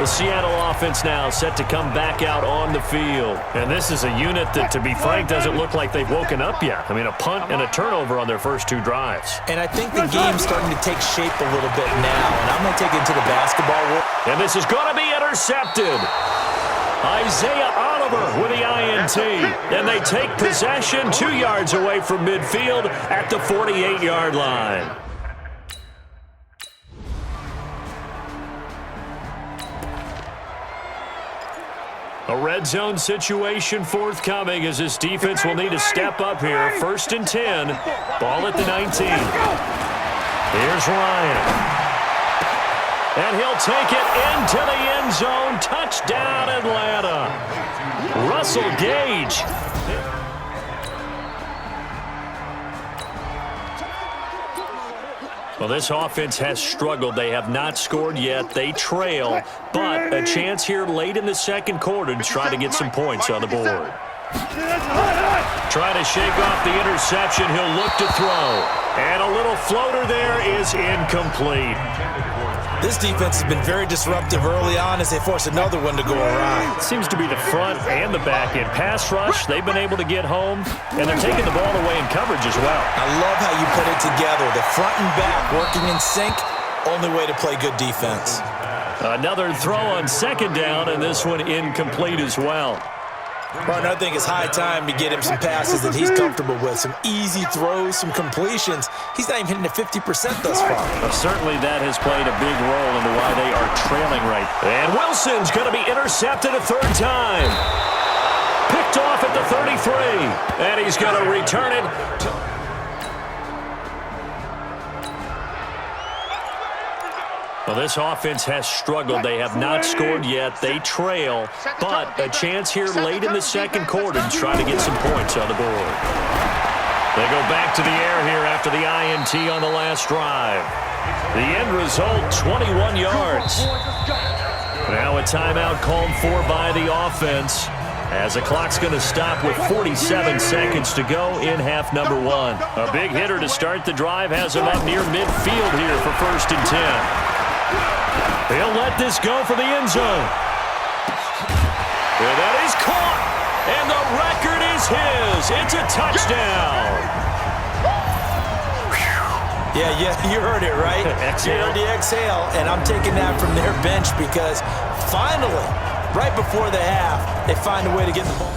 The Seattle offense now set to come back out on the field. And this is a unit that, to be frank, doesn't look like they've woken up yet. I mean, a punt and a turnover on their first two drives. And I think the game's starting to take shape a little bit now. And I'm going to take it to the basketball world. And this is going to be intercepted. Isaiah Oliver with the INT. And they take possession 2 yards away from midfield at the 48-yard line. A red zone situation forthcoming as this defense will need to step up here. 1st and 10. Ball at the 19. Here's Ryan. And he'll take it into the end zone. Touchdown, Atlanta. Russell Gage. Well, this offense has struggled. They have not scored yet. They trail, but a chance here late in the second quarter to try to get some points on the board. Try to shake off the interception. He'll look to throw. And a little floater there is incomplete. This defense has been very disruptive early on as they force another one to go awry. It seems to be the front and the back end. Pass rush, they've been able to get home, and they're taking the ball away in coverage as well. I love how you put it together. The front and back working in sync, only way to play good defense. Another throw on 2nd down, and this one incomplete as well. Martin, I think it's high time to get him some passes that he's comfortable with. Some easy throws, some completions. He's not even hitting the 50% thus far. Well, certainly that has played a big role into why they are trailing right. And Wilson's going to be intercepted a 3rd time. Picked off at the 33. And he's going to return it. Well, this offense has struggled. They have not scored yet. They trail, but a chance here late in the second quarter to try to get some points on the board. They go back to the air here after the INT on the last drive. The end result, 21 yards. Now a timeout called for by the offense as the clock's going to stop with 47 seconds to go in half number 1. A big hitter to start the drive has him up near midfield here for 1st and 10. He'll let this go for the end zone. And that is caught. And the record is his. It's a touchdown. Yeah, you heard it, right? You heard the exhale, and I'm taking that from their bench because finally, right before the half, they find a way to get the ball.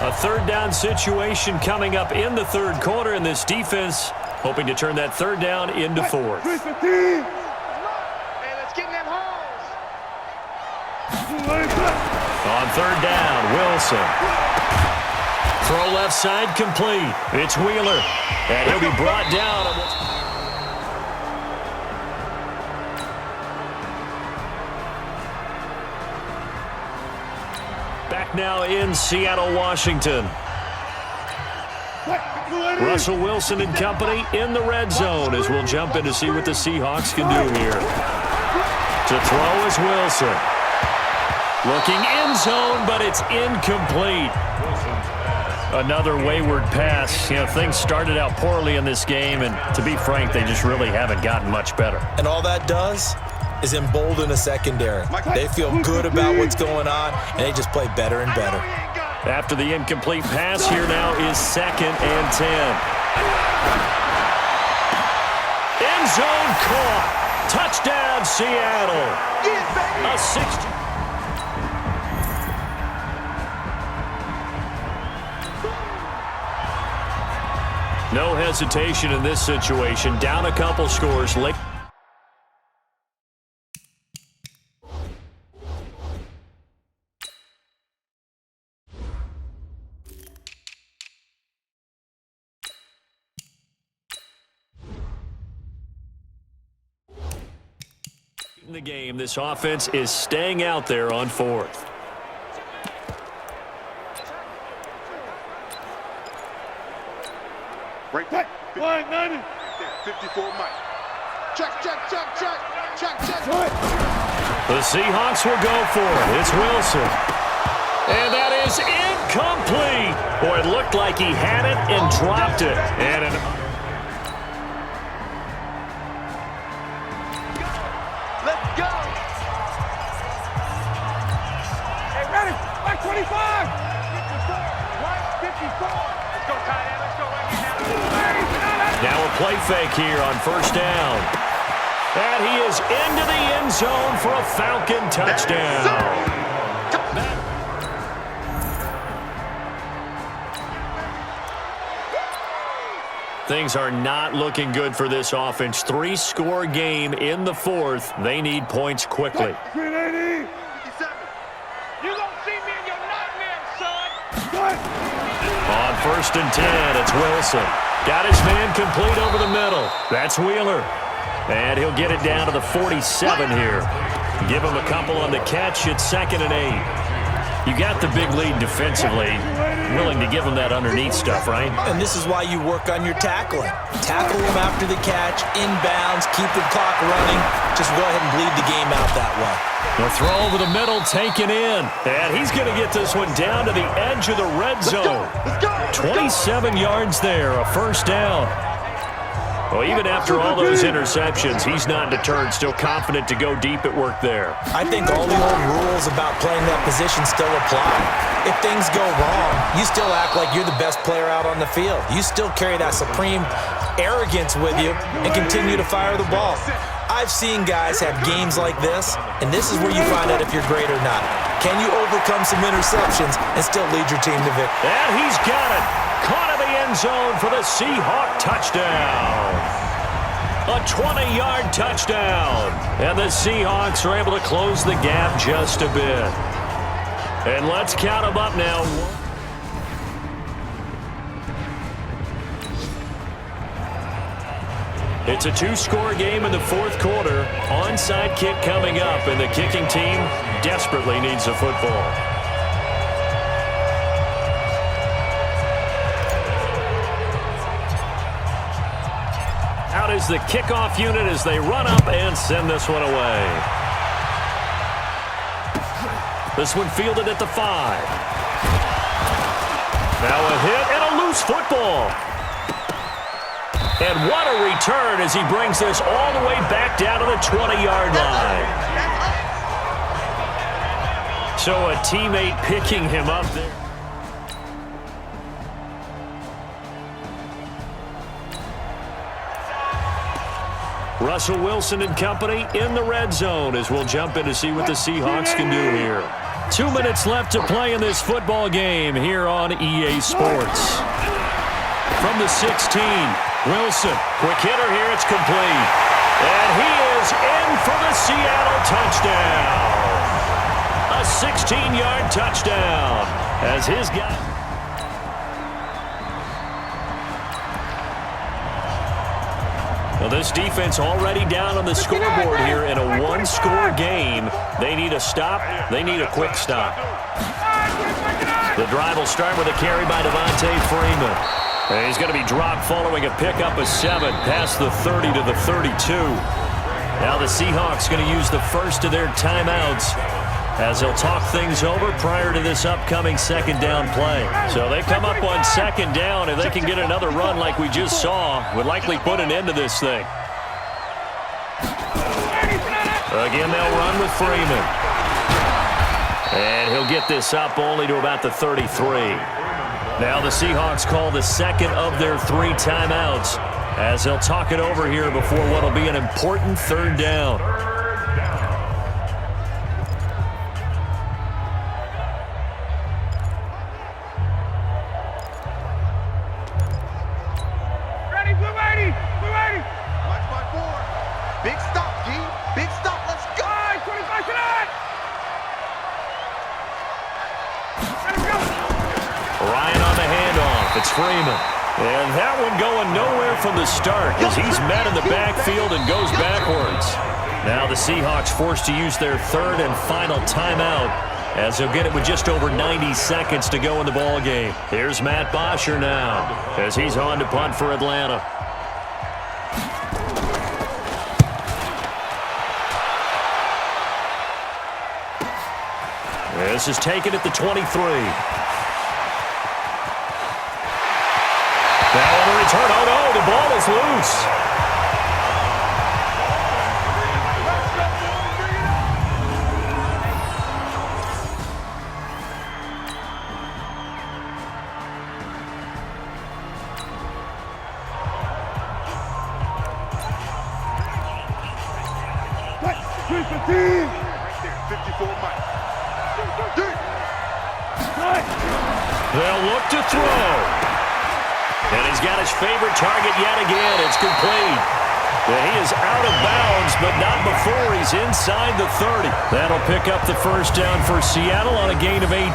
A 3rd down situation coming up in the 3rd quarter, and this defense hoping to turn that 3rd down into 4th. Hey, let's get in them holes. On 3rd down, Wilson. Throw left side complete. It's Wheeler, and he'll be brought down. Back now in Seattle, Washington. Russell Wilson and company in the red zone as we'll jump in to see what the Seahawks can do here. To throw is Wilson. Looking end zone, but it's incomplete. Another wayward pass. You know, things started out poorly in this game, and to be frank, they just really haven't gotten much better. And all that does is embolden a secondary. They feel good about what's going on, and they just play better and better. After the incomplete pass, here now is 2nd and 10. End zone caught. Touchdown, Seattle. A 60. No hesitation in this situation. Down a couple scores late. In the game, this offense is staying out there on 4th. Break back. 54 Mike. The Seahawks will go for it. It's Wilson. And that is incomplete. Boy, it looked like he had it and dropped it. And let's go. Hey, ready? Like 25. 54. 54. Let's go, tight end. Let's go right here. Now a play fake here on first down. And he is into the end zone for a Falcon touchdown. Things are not looking good for this offense. 3-score game in the fourth. They need points quickly. 380. 57. You don't see me in your nightmare, son. On first and 10, it's Wilson. Got his man complete over the middle. That's Wheeler. And he'll get it down to the 47 here. Give him a couple on the catch. It's 2nd and 8. You got the big lead defensively. Willing to give him that underneath stuff, right? And this is why you work on your tackling. Tackle him after the catch, inbounds, keep the clock running. Just go ahead and bleed the game out that way. The throw over the middle taken in. And he's going to get this one down to the edge of the red zone. 27 yards there, a first down. Well, even after all those interceptions, he's not deterred, still confident to go deep at work there. I think all the old rules about playing that position still apply. If things go wrong, you still act like you're the best player out on the field. You still carry that supreme arrogance with you and continue to fire the ball. I've seen guys have games like this, and this is where you find out if you're great or not. Can you overcome some interceptions and still lead your team to victory? And he's got it. Caught in the end zone for the Seahawk touchdown. A 20-yard touchdown. And the Seahawks are able to close the gap just a bit. And let's count them up now. It's a 2-score game in the fourth quarter. Onside kick coming up, and the kicking team desperately needs a football. Out is the kickoff unit as they run up and send this one away. This one fielded at the 5. Now a hit and a loose football. And what a return as he brings this all the way back down to the 20-yard line. So a teammate picking him up there. Russell Wilson and company in the red zone as we'll jump in to see what the Seahawks can do here. 2 minutes left to play in this football game here on EA Sports. From the 16, Wilson, quick hitter here, it's complete. And he is in for the Seattle touchdown. A 16-yard touchdown as his guy. Well, this defense already down on the scoreboard here in a 1-score game. They need a stop. They need a quick stop. The drive will start with a carry by Devontae Freeman. And he's going to be dropped following a pickup of 7 past the 30 to the 32. Now the Seahawks going to use the first of their timeouts as they'll talk things over prior to this upcoming second down play. So they come up on second down. If they can get another run like we just saw, would likely put an end to this thing. Again, they'll run with Freeman. And he'll get this up only to about the 33. Now the Seahawks call the second of their 3 timeouts as they'll talk it over here before what will be an important third down. It's Freeman. And that one going nowhere from the start as he's met in the backfield and goes backwards. Now the Seahawks forced to use their third and final timeout as they'll get it with just over 90 seconds to go in the ball game. Here's Matt Bosher now as he's on to punt for Atlanta. This is taken at the 23. Now on the return. Oh, no, the ball is loose. They'll look to throw. And he's got his favorite target yet again. It's complete. And he is out of bounds, but not before he's inside the 30. That'll pick up the first down for Seattle on a gain of 18.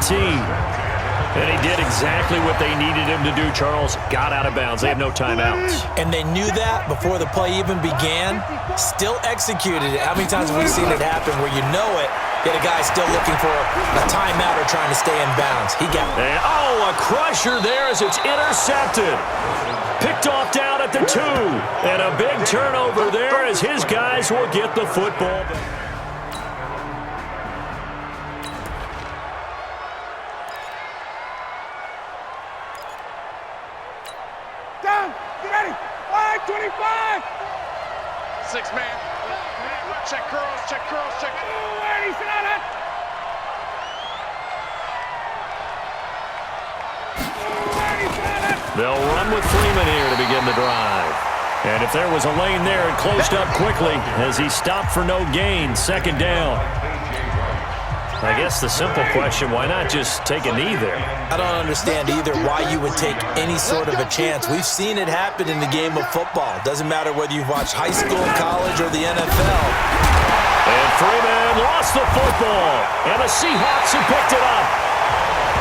And he did exactly what they needed him to do, Charles. Got out of bounds. They have no timeouts. And they knew that before the play even began. Still executed it. How many times have we seen it happen where you know it, yet a guy still looking for a timeout or trying to stay in bounds? He got it. And, oh, a crusher there as it's intercepted. Picked off down at the 2. And a big turnover there as his guys will get the football. Down, get ready. 5-25. 6-man. Check curls, check curls, check. Ready, sit on it. They'll run with Freeman here to begin the drive. And if there was a lane there, it closed up quickly as he stopped for no gain. Second down. I guess the simple question, why not just take a knee there? I don't understand either why you would take any sort of a chance. We've seen it happen in the game of football. Doesn't matter whether you've watched high school, college, or the NFL. And Freeman lost the football. And the Seahawks have picked it up.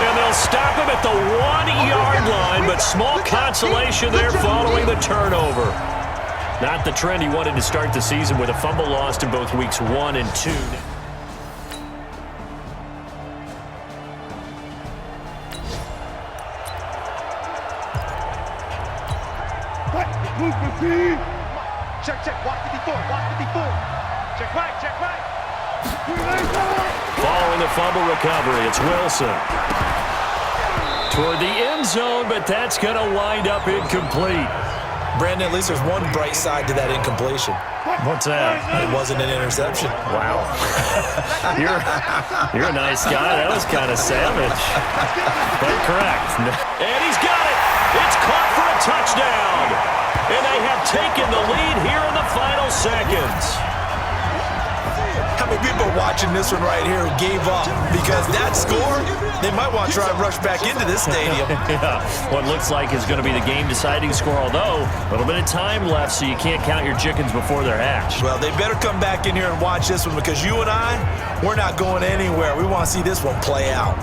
And they'll stop him at the 1-yard line, but small consolation there following the turnover. Not the trend he wanted to start the season with a fumble lost in both weeks 1 and 2. Check, check, watch 54, watch 54. Check right, check right. Following the fumble recovery, it's Wilson. Toward the end zone, but that's going to wind up incomplete. Brandon, at least there's one bright side to that incompletion. What's that? It wasn't an interception. Wow. You're a nice guy. That was kind of savage. But correct. And he's got it. It's caught for a touchdown. And they have taken the lead here in the final seconds. How many people are watching this one right here who gave up because that score, they might want to try and rush back into this stadium. Yeah, what looks like is going to be the game-deciding score, although a little bit of time left, so you can't count your chickens before they're hatched. Well, they better come back in here and watch this one because you and I, we're not going anywhere. We want to see this one play out.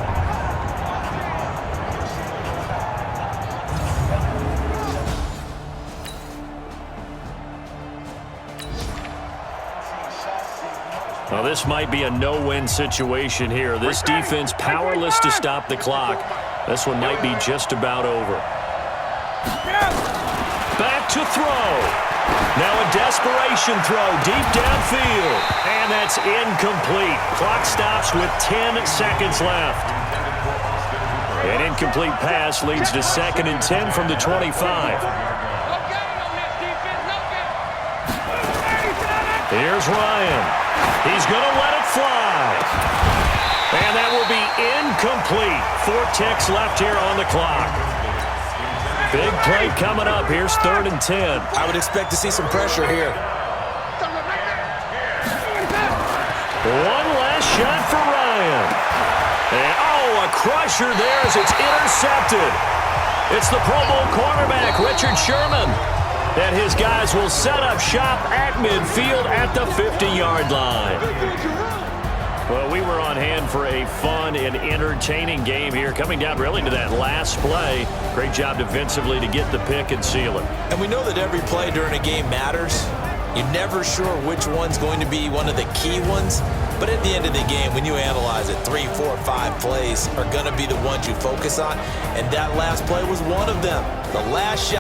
Well, this might be a no-win situation here. This defense powerless to stop the clock. This one might be just about over. Back to throw. Now a desperation throw deep downfield. And that's incomplete. Clock stops with 10 seconds left. An incomplete pass leads to 2nd and 10 from the 25. Here's Ryan. He's going to let it fly. And that will be incomplete. 4 ticks left here on the clock. Big play coming up. Here's 3rd and 10. I would expect to see some pressure here. One last shot for Ryan. And, oh, a crusher there as it's intercepted. It's the Pro Bowl cornerback, Richard Sherman. And his guys will set up shop at midfield at the 50-yard line. Well, we were on hand for a fun and entertaining game here, coming down really to that last play. Great job defensively to get the pick and seal it. And we know that every play during a game matters. You're never sure which one's going to be one of the key ones. But at the end of the game, when you analyze it, 3, 4, 5 plays are going to be the ones you focus on. And that last play was one of them. The last shot.